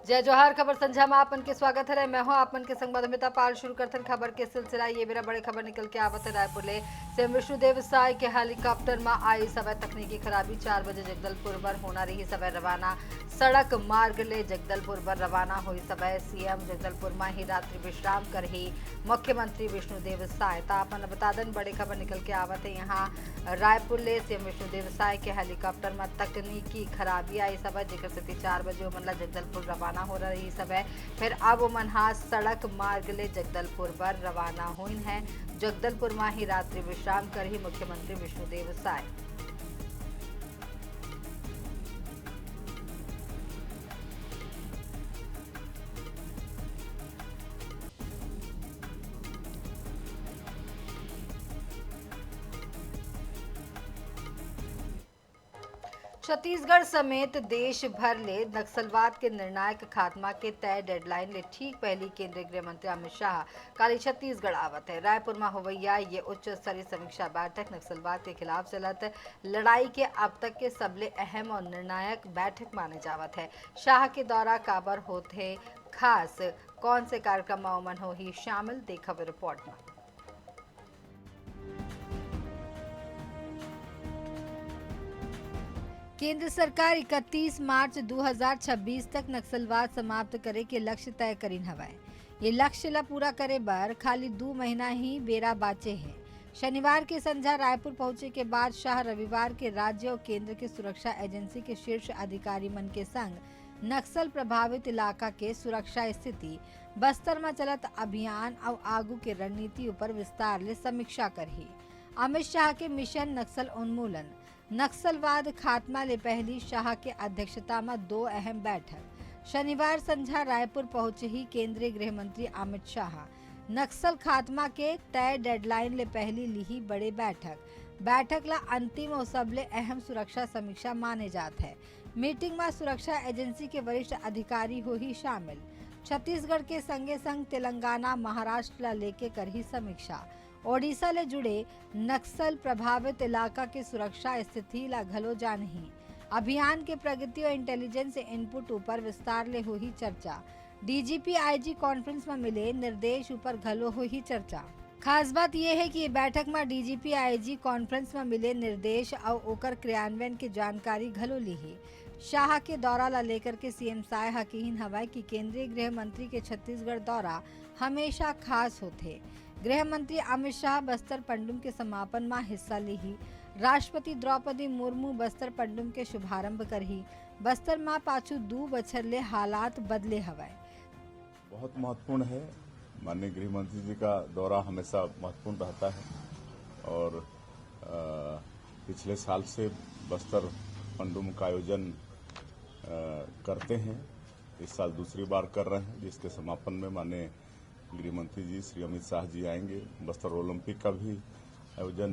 जय जोहार। खबर संझा में आपन के स्वागत है। मैं हूं आपन के संग मधुमिता पाल। शुरू करथन खबर के सिलसिला। ये मेरा बड़े खबर निकल के आवत है रायपुर ले सीएम विष्णुदेव साय के हेलीकॉप्टर में आई समय तकनीकी खराबी। 4 बजे जगदलपुर बर होना रही समय रवाना। सड़क मार्ग ले जगदलपुर बर रवाना हुई समय सीएम जगदलपुर में ही रात्रि विश्राम कर ही मुख्यमंत्री विष्णुदेव साय। आपन बता दें बड़ी खबर निकल के आवत है यहाँ रायपुर ले सीएम विष्णुदेव साय के हेलीकॉप्टर में तकनीकी खराबी आई समय जेकर स्थिति 4 बजे उमनला जगदलपुर रवाना हो रही समय फिर अब मनहा सड़क मार्ग ले जगदलपुर पर रवाना हुई है। जगदलपुर में ही रात्रि विश्राम कर ही मुख्यमंत्री विष्णुदेव साय। 'छत्तीसगढ़ समेत देश भर ले नक्सलवाद के निर्णायक खात्मा के तय डेडलाइन ले ठीक पहली केंद्रीय गृह मंत्री अमित शाह कल छत्तीसगढ़ आवत है। रायपुर में होवैया ये उच्च स्तरीय समीक्षा बैठक नक्सलवाद के खिलाफ चलत लड़ाई के अब तक के सबले अहम और निर्णायक बैठक माने जावत है। शाह के दौरा काबर होते खास कौन से कार्यक्रम में उमन हो ही शामिल देखा रिपोर्ट में। केंद्र सरकार 31 मार्च 2026 तक नक्सलवाद समाप्त करे के लक्ष्य तय करीन हवाए। ये लक्ष्य ला पूरा करे बर खाली 2 महीना ही बेरा बाचे हैं। शनिवार के संझा रायपुर पहुंचे के बाद शाह रविवार के राज्य और केंद्र के सुरक्षा एजेंसी के शीर्ष अधिकारी मन के संग नक्सल प्रभावित इलाका के सुरक्षा स्थिति, बस्तर में चलत अभियान और आगू के रणनीति ऊपर विस्तार ले समीक्षा करही। अमित शाह के मिशन नक्सल उन्मूलन नक्सलवाद खात्मा ले पहली शाह के अध्यक्षता में 2 अहम बैठक। शनिवार संझा रायपुर पहुंचे ही केंद्रीय गृह मंत्री अमित शाह नक्सल खात्मा के तय डेडलाइन ले पहली ली बड़े बैठक ला अंतिम और सबले अहम सुरक्षा समीक्षा माने जात है। मीटिंग में सुरक्षा एजेंसी के वरिष्ठ अधिकारी हो ही शामिल। छत्तीसगढ़ के संगे संग तेलंगाना महाराष्ट्र ला लेके कर ही समीक्षा। ओडिशा ले जुड़े नक्सल प्रभावित इलाका के सुरक्षा स्थिति ला घलो जानही। अभियान के प्रगति और इंटेलिजेंस इनपुट ऊपर विस्तार ले हो ही चर्चा। डीजीपी आईजी कॉन्फ्रेंस में मिले निर्देश ऊपर घलो हो ही चर्चा। खास बात यह है कि ये बैठक में डीजीपी आईजी कॉन्फ्रेंस में मिले निर्देश और ओकर क्रियान्वयन की जानकारी घलो ली ही। शाह के दौरा ला लेकर के सीएम साय हकीन हवाई की केंद्रीय गृह मंत्री के छत्तीसगढ़ दौरा हमेशा खास होते। गृह मंत्री अमित शाह बस्तर पंडुम के समापन में हिस्सा ली ही। राष्ट्रपति द्रौपदी मुर्मू बस्तर पंडुम के शुभारंभ कर ही। बस्तर में पाछू 2 बछर ले हालात बदले हवाए। बहुत महत्वपूर्ण है। माननीय गृह मंत्री जी का दौरा हमेशा महत्वपूर्ण रहता है और पिछले साल से बस्तर पंडुम का आयोजन करते हैं। इस साल दूसरी बार कर रहे हैं, जिसके समापन में माननीय गृह मंत्री जी श्री अमित शाह जी आएंगे। बस्तर ओलंपिक का भी आयोजन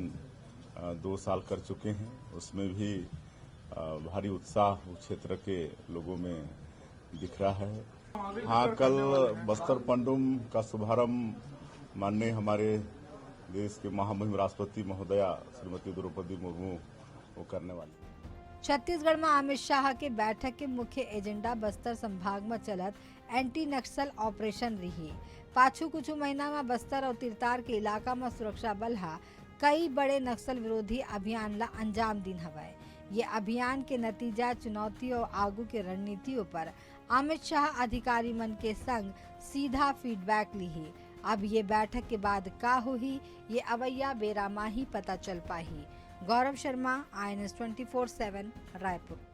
2 साल कर चुके हैं, उसमें भी भारी उत्साह उस क्षेत्र के लोगों में दिख रहा है। हाँ, कल बस्तर पंडुम का शुभारंभ माननीय हमारे देश के महामहिम राष्ट्रपति महोदया श्रीमती द्रौपदी मुर्मू वो करने वाले। छत्तीसगढ़ में अमित शाह के बैठक के मुख्य एजेंडा बस्तर संभाग में चलत एंटी नक्सल ऑपरेशन रही। पाछू कुछ महीना में बस्तर और तिरतार के इलाका में सुरक्षा बल हा कई बड़े नक्सल विरोधी अभियान ला अंजाम दिन हवाए। ये अभियान के नतीजा, चुनौती और आगू के रणनीतियों पर अमित शाह अधिकारी मन के संग सीधा फीडबैक ली ही। अब ये बैठक के बाद का हो ही ये अवैया बेरा मा ही पता चल पाही। गौरव शर्मा, INS 24/7 रायपुर।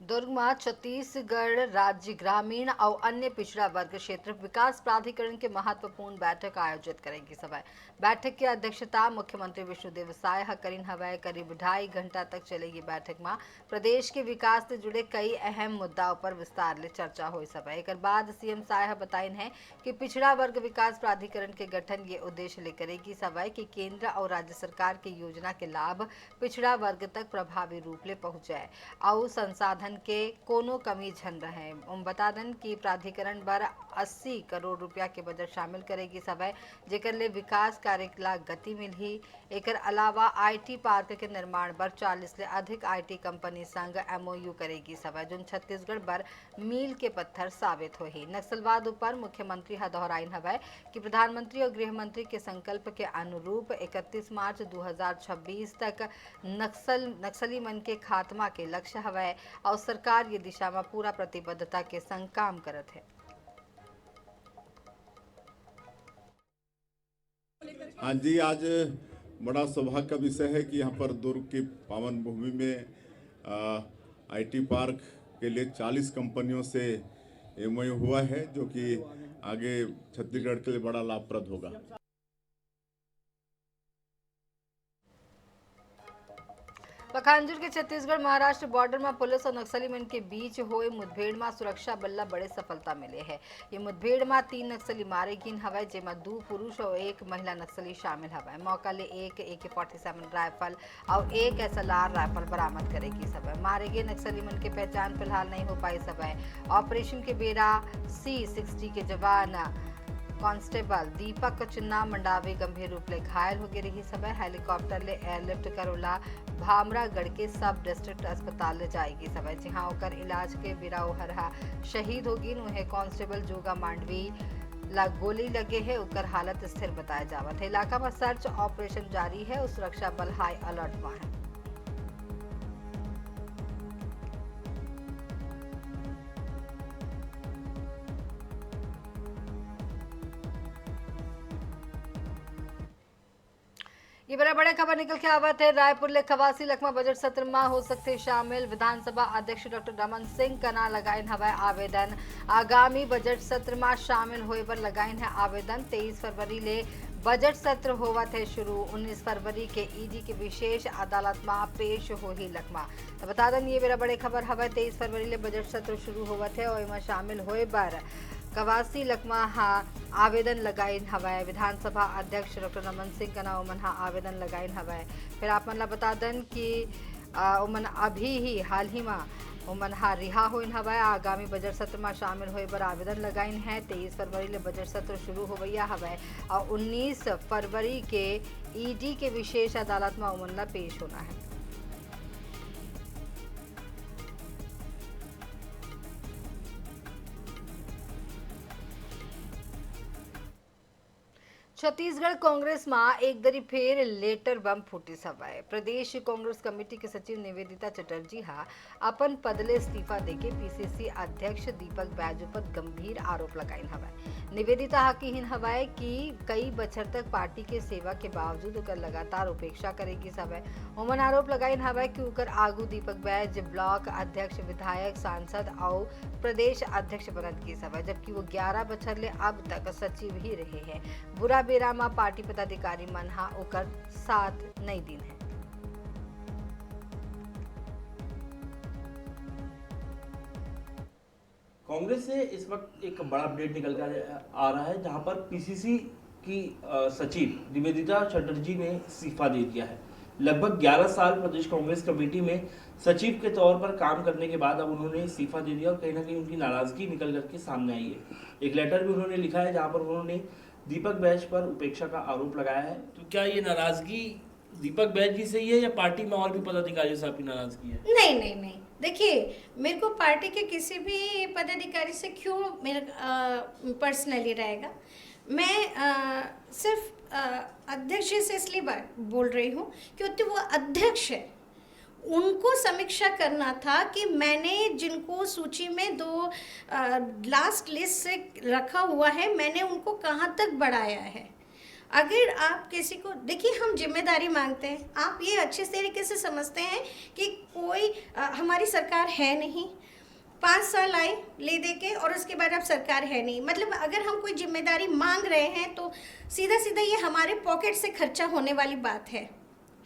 दुर्ग में छत्तीसगढ़ राज्य ग्रामीण और अन्य पिछड़ा वर्ग क्षेत्र विकास प्राधिकरण के महत्वपूर्ण बैठक आयोजित करेगी। सभा बैठक की अध्यक्षता मुख्यमंत्री विष्णुदेव साय करीन हवाए। करीब 2.5 घंटा तक चलेगी बैठक में प्रदेश के विकास से जुड़े कई अहम मुद्दाओं पर विस्तार ले चर्चा हुई। सभा एक बाद सीएम साय बताइन है कि पिछड़ा वर्ग विकास प्राधिकरण के गठन ये उद्देश्य ले करेगी। सभा की केंद्र और राज्य सरकार की योजना के लाभ पिछड़ा वर्ग तक प्रभावी रूप ले पहुंचाए और संसाधन साधन के कोनो कमी झन रहे। बता दें कि प्राधिकरण पर 80 करोड़ रुपया के बजट शामिल करेगी समय, जेकर ले विकास कार्य ला गति मिली। एकर अलावा IT पार्क के निर्माण पर 40 ले अधिक IT कंपनी संग MOU करेगी समय, जो छत्तीसगढ़ पर मील के पत्थर साबित होही। नक्सलवाद ऊपर मुख्यमंत्री हा दोहराइन हवै कि प्रधानमंत्री और गृह मंत्री के संकल्प के अनुरूप 31 मार्च 2026 तक नक्सली मन के खात्मा के लक्ष्य हवै और सरकार ये दिशा में पूरा प्रतिबद्धता के संग काम करत है। हाँ जी, आज बड़ा सौभाग्य का विषय है कि यहाँ पर दुर्ग की पावन भूमि में IT पार्क के लिए 40 कंपनियों से MOU हुआ है, जो कि आगे छत्तीसगढ़ के लिए बड़ा लाभप्रद होगा। पखांजूर के छत्तीसगढ़ महाराष्ट्र बॉर्डर में पुलिस और नक्सली मन के बीच हुए मुठभेड़ में सुरक्षा बल ला बड़े सफलता मिले है। ये मुठभेड़ में 3 नक्सली मारे गिन हवै, जेमा 2 पुरुष और 1 महिला नक्सली शामिल हवै। मौका ले एक AK-47 राइफल और 1 SLR राइफल बरामद करेगी सब। मारे गए नक्सली मन की पहचान फिलहाल नहीं हो पाई सब। ऑपरेशन के बेरा C-60 के जवान कांस्टेबल दीपक चुन्ना मंडावी गंभीर रूप ले घायल हो गई सब। हेलीकॉप्टर ले एयरलिफ्ट करोला भामरागढ़ के सब डिस्ट्रिक्ट अस्पताल ले जाएगी सब, जहां ओकर इलाज के बेरा ओहरहा शहीद होगी। उन्हें कांस्टेबल जोगा मांडवी ला गोली लगे है, ओकर हालत स्थिर बताया जावत है। इलाका में सर्च ऑपरेशन जारी है और सुरक्षा बल हाई अलर्ट में है। ये बड़ा बड़ा खबर निकल के आवत है। रायपुर ले 81 लखमा बजट सत्र में हो सकते शामिल। विधानसभा अध्यक्ष डॉक्टर रमन सिंह का ना लगाइन हवा आवेदन। आगामी बजट सत्र में शामिल होए पर लगाइन है आवेदन। 23 फरवरी ले बजट सत्र होवत है शुरू। 19 फरवरी के ED के विशेष अदालत में पेश हो ही लखमा। तो बता दें ये मेरा बड़े खबर हवा 23 फरवरी ले बजट सत्र शुरू होवत है और इमा शामिल होए पर 81 लखमा आवेदन लगाइन हवाए। विधानसभा अध्यक्ष डॉक्टर रमन सिंह का नाम उमन आवेदन लगाइन हवाए। फिर आप मन ला बता दें कि उमन अभी ही हाल ही में उमन रिहा होइन हवाए। आगामी बजट सत्र में शामिल होए पर आवेदन लगाइन है। 23 फरवरी ले बजट सत्र शुरू होवैया हवाए और 19 फरवरी के ED के विशेष अदालत में उमन ला पेश होना है। छत्तीसगढ़ कांग्रेस में एक दरी फेर लेटर बम फूटी सभाए। प्रदेश कांग्रेस कमेटी के सचिव निवेदिता चटर्जी अपन पदले इस्तीफा देके PCC अध्यक्ष दीपक बैजू पर गंभीर आरोप लगाइन हवाए। निवेदिता कहिन हवाए कि कई बछर तक पार्टी के सेवा के बावजूद उकर लगातार उपेक्षा करेगी सब। उमन आरोप लगाइन हवाए कि उकर आगू दीपक बैज ब्लॉक अध्यक्ष, विधायक, सांसद और प्रदेश अध्यक्ष बनत की सब, जबकि वो 11 बछर ले अब तक सचिव ही रहे हैं। बुरा बेरा में पार्टी पदाधिकारी मन ओकर साथ नहीं दिन है। कांग्रेस से इस वक्त एक बड़ा अपडेट निकल कर आ रहा है, जहां पर PCC की सचिव निवेदिता चटर्जी ने इस्तीफा दे दिया है। लगभग 11 साल प्रदेश कांग्रेस कमेटी में सचिव के तौर पर काम करने के बाद अब उन्होंने इस्तीफा दे दिया और कहीं ना कहीं उनकी नाराजगी निकल करके सामने आई है। एक लेटर भी उन्होंने लिखा है जहां पर उन्होंने दीपक बैज पर उपेक्षा का आरोप लगाया है। तो क्या ये नाराजगी दीपक बैज जी से ही है या पार्टी में और भी पदाधिकारियों से आपकी नाराजगी है? नहीं, देखिए मेरे को पार्टी के किसी भी पदाधिकारी से क्यों मेरा पर्सनली रहेगा। मैं सिर्फ अध्यक्ष से इसलिए बोल रही हूँ क्योंकि वो अध्यक्ष है। उनको समीक्षा करना था कि मैंने जिनको सूची में 2 लास्ट लिस्ट से रखा हुआ है, मैंने उनको कहाँ तक बढ़ाया है। अगर आप किसी को देखिए, हम जिम्मेदारी मांगते हैं। आप ये अच्छे तरीके से समझते हैं कि कोई हमारी सरकार है नहीं, 5 साल आए ले दे के और उसके बाद अब सरकार है नहीं। मतलब अगर हम कोई जिम्मेदारी मांग रहे हैं तो सीधा सीधा ये हमारे पॉकेट से खर्चा होने वाली बात है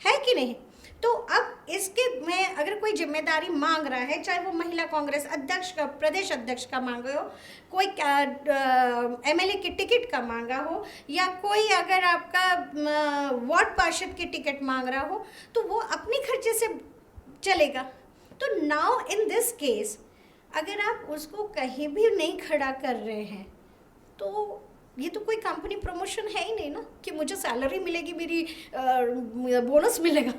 कि नहीं। तो अब इसके में अगर कोई जिम्मेदारी मांग रहा है, चाहे वो महिला कांग्रेस अध्यक्ष का, प्रदेश अध्यक्ष का मांगा हो, कोई MLA की टिकट का मांगा हो, या कोई अगर आपका वार्ड पार्षद की टिकट मांग रहा हो, तो वो अपने खर्चे से चलेगा। तो नाउ इन दिस केस अगर आप उसको कहीं भी नहीं खड़ा कर रहे हैं तो ये तो कोई कंपनी प्रमोशन है ही नहीं ना कि मुझे सैलरी मिलेगी, मेरी बोनस मिलेगा।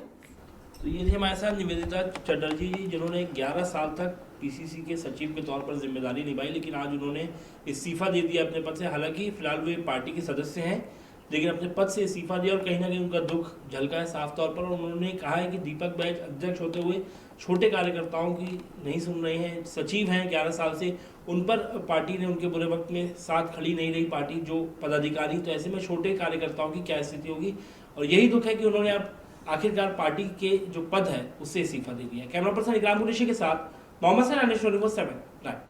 तो ये थे हमारे साथ निवेदिता चटर्जी जी, जिन्होंने 11 साल तक पीसीसी के सचिव के तौर पर जिम्मेदारी निभाई, लेकिन आज उन्होंने इस्तीफा दे दिया अपने पद से। हालांकि फिलहाल वे पार्टी के सदस्य हैं, लेकिन अपने पद से इस्तीफा दिया और कहीं ना कहीं उनका दुख झलका है साफ तौर पर। और उन्होंने कहा है कि दीपक बैज अध्यक्ष होते हुए छोटे कार्यकर्ताओं की नहीं सुन रहे हैं, सचिव हैं 11 साल से, उन पर पार्टी ने उनके बुरे वक्त में साथ खड़ी नहीं रही पार्टी जो पदाधिकारी, तो ऐसे में छोटे कार्यकर्ताओं की क्या स्थिति होगी। और यही दुख है कि उन्होंने अब आखिरकार पार्टी के जो पद है उससे इस्तीफा दे दिया। कैमरा पर्सन इकराम कुरैशी के साथ मोहम्मद सैन, 24/7 लाइव।